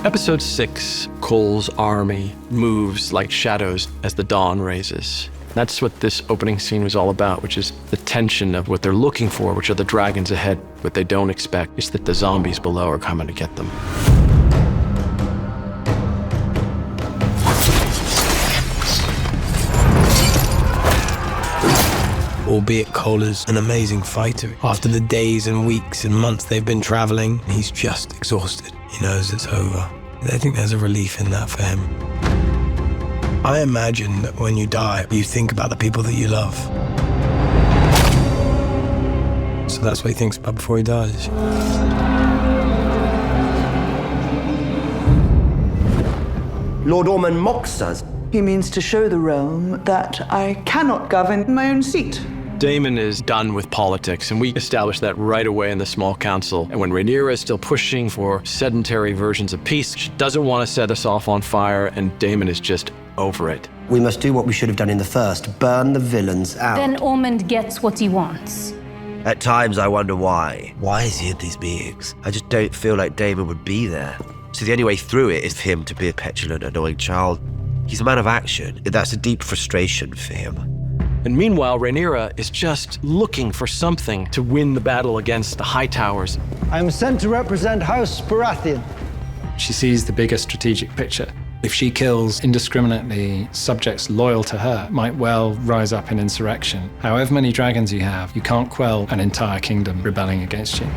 Episode 6, Cole's army moves like shadows as the dawn raises. That's what this opening scene was all about, which is the tension of what they're looking for, which are the dragons ahead. What they don't expect is that the zombies below are coming to get them. Albeit Cole is an amazing fighter. After the days and weeks and months they've been traveling, he's just exhausted. He knows it's over. I think there's a relief in that for him. I imagine that when you die, you think about the people that you love. So that's what he thinks about before he dies. Lord Ormund mocks us. He means to show the realm that I cannot govern my own seat. Daemon is done with politics, and we established that right away in the small council. And when Rhaenyra is still pushing for sedentary versions of peace, she doesn't want to set us off on fire, and Daemon is just over it. We must do what we should have done in the first, burn the villains out. Then Ormund gets what he wants. At times I wonder why. Why is he at these meetings? I just don't feel like Damon would be there. So the only way through it is for him to be a petulant, annoying child. He's a man of action. That's a deep frustration for him. And meanwhile, Rhaenyra is just looking for something to win the battle against the Hightowers. I am sent to represent House Baratheon. She sees the bigger strategic picture. If she kills indiscriminately, subjects loyal to her might well rise up in insurrection. However many dragons you have, you can't quell an entire kingdom rebelling against you.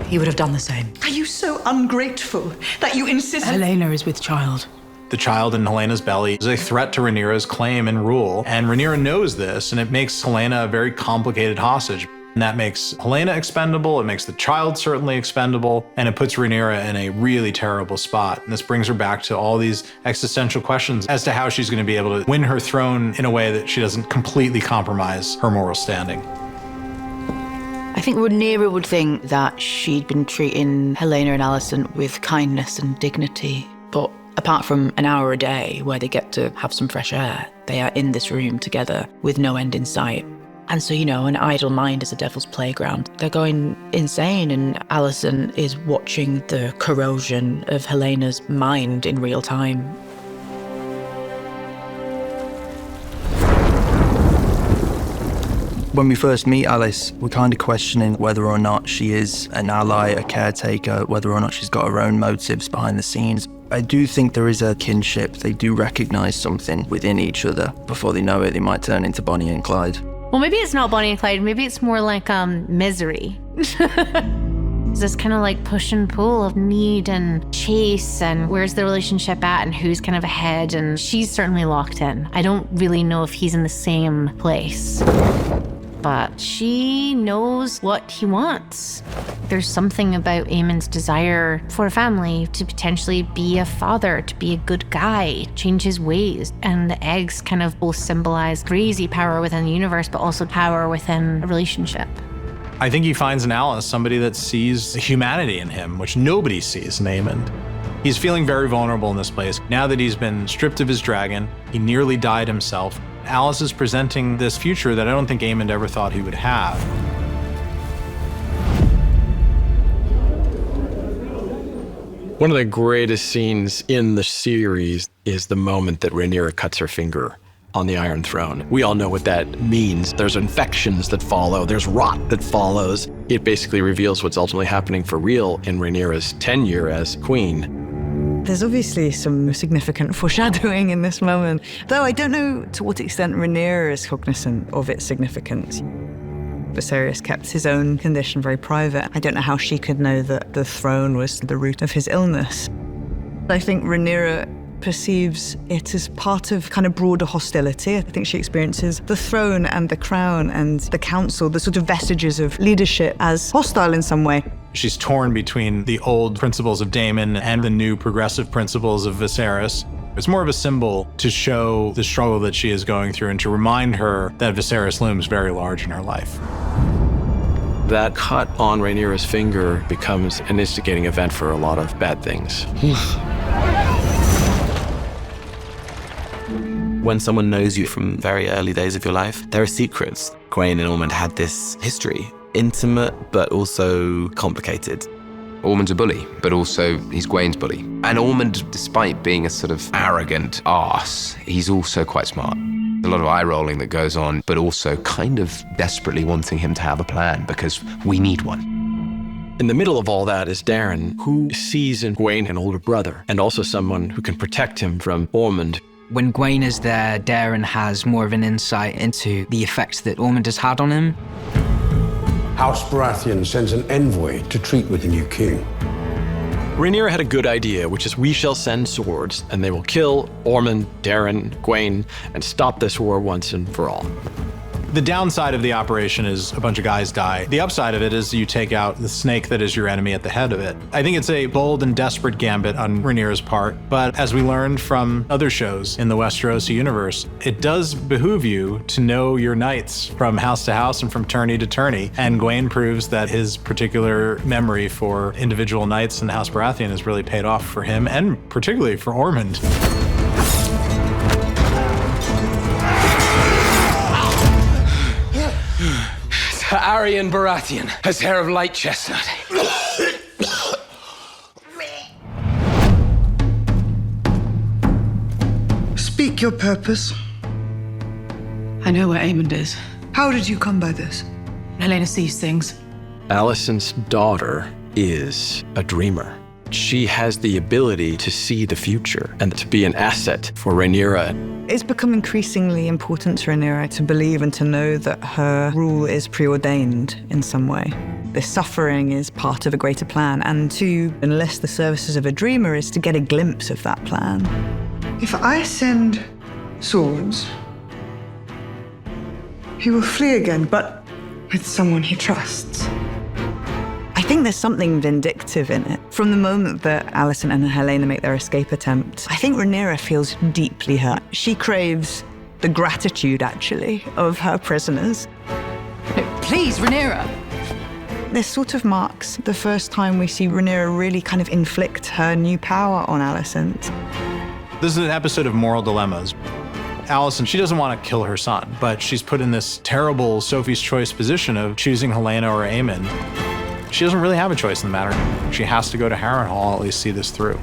He would have done the same. Are you so ungrateful that you insist? Helaena is with child. The child in Helena's belly is a threat to Rhaenyra's claim and rule, and Rhaenyra knows this, and it makes Helaena a very complicated hostage. And that makes Helaena expendable, it makes the child certainly expendable, and it puts Rhaenyra in a really terrible spot. And this brings her back to all these existential questions as to how she's going to be able to win her throne in a way that she doesn't completely compromise her moral standing. I think Rhaenyra would think that she'd been treating Helaena and Alicent with kindness and dignity, but apart from an hour a day where they get to have some fresh air, they are in this room together with no end in sight. And so, you know, an idle mind is a devil's playground. They're going insane, and Alicent is watching the corrosion of Helena's mind in real time. When we first meet Alys, we're kind of questioning whether or not she is an ally, a caretaker, whether or not she's got her own motives behind the scenes. I do think there is a kinship. They do recognize something within each other. Before they know it, they might turn into Bonnie and Clyde. Well, maybe it's not Bonnie and Clyde. Maybe it's more like Misery. It's this kind of like push and pull of need and chase, and where's the relationship at and who's kind of ahead, and she's certainly locked in. I don't really know if he's in the same place, but she knows what he wants. There's something about Aemond's desire for a family, to potentially be a father, to be a good guy, change his ways. And the eggs kind of both symbolize crazy power within the universe, but also power within a relationship. I think he finds in Alys somebody that sees the humanity in him, which nobody sees in Aemond. He's feeling very vulnerable in this place. Now that he's been stripped of his dragon, he nearly died himself. Alys is presenting this future that I don't think Aemond ever thought he would have. One of the greatest scenes in the series is the moment that Rhaenyra cuts her finger on the Iron Throne. We all know what that means. There's infections that follow, there's rot that follows. It basically reveals what's ultimately happening for real in Rhaenyra's tenure as queen. There's obviously some significant foreshadowing in this moment, though I don't know to what extent Rhaenyra is cognizant of its significance. Viserys kept his own condition very private. I don't know how she could know that the throne was the root of his illness. I think Rhaenyra perceives it as part of kind of broader hostility. I think she experiences the throne and the crown and the council, the sort of vestiges of leadership, as hostile in some way. She's torn between the old principles of Daemon and the new progressive principles of Viserys. It's more of a symbol to show the struggle that she is going through and to remind her that Viserys looms very large in her life. That cut on Rhaenyra's finger becomes an instigating event for a lot of bad things. When someone knows you from very early days of your life, there are secrets. Gwaine and Ormond had this history. intimate, but also complicated. Ormund's a bully, but also he's Gwain's bully. And Ormund, despite being a sort of arrogant arse, he's also quite smart. A lot of eye-rolling that goes on, but also kind of desperately wanting him to have a plan because we need one. In the middle of all that is Darren, who sees in Gwain an older brother, and also someone who can protect him from Ormund. When Gwain is there, Darren has more of an insight into the effects that Ormund has had on him. House Baratheon sends an envoy to treat with the new king. Rhaenyra had a good idea, which is we shall send swords, and they will kill Ormund, Darren, Gwain, and stop this war once and for all. The downside of the operation is a bunch of guys die. The upside of it is you take out the snake that is your enemy at the head of it. I think it's a bold and desperate gambit on Rhaenyra's part, but as we learned from other shows in the Westerosi universe, it does behoove you to know your knights from house to house and from tourney to tourney. And Gwain proves that his particular memory for individual knights in House Baratheon has really paid off for him, and particularly for Ormund. Aryan Baratheon has hair of light chestnut. Speak your purpose. I know where Aemond is. How did you come by this? Helaena sees things. Alicent's daughter is a dreamer. She has the ability to see the future and to be an asset for Rhaenyra. It's become increasingly important to Rhaenyra to believe and to know that her rule is preordained in some way. This suffering is part of a greater plan, and to enlist the services of a dreamer is to get a glimpse of that plan. If I send swords, he will flee again, but with someone he trusts. I think there's something vindictive in it. From the moment that Alicent and Helaena make their escape attempt, I think Rhaenyra feels deeply hurt. She craves the gratitude, actually, of her prisoners. No, please, Rhaenyra! This sort of marks the first time we see Rhaenyra really kind of inflict her new power on Alicent. This is an episode of moral dilemmas. Alicent, she doesn't want to kill her son, but she's put in this terrible Sophie's Choice position of choosing Helaena or Aemond. She doesn't really have a choice in the matter. She has to go to Harrenhal, at least see this through.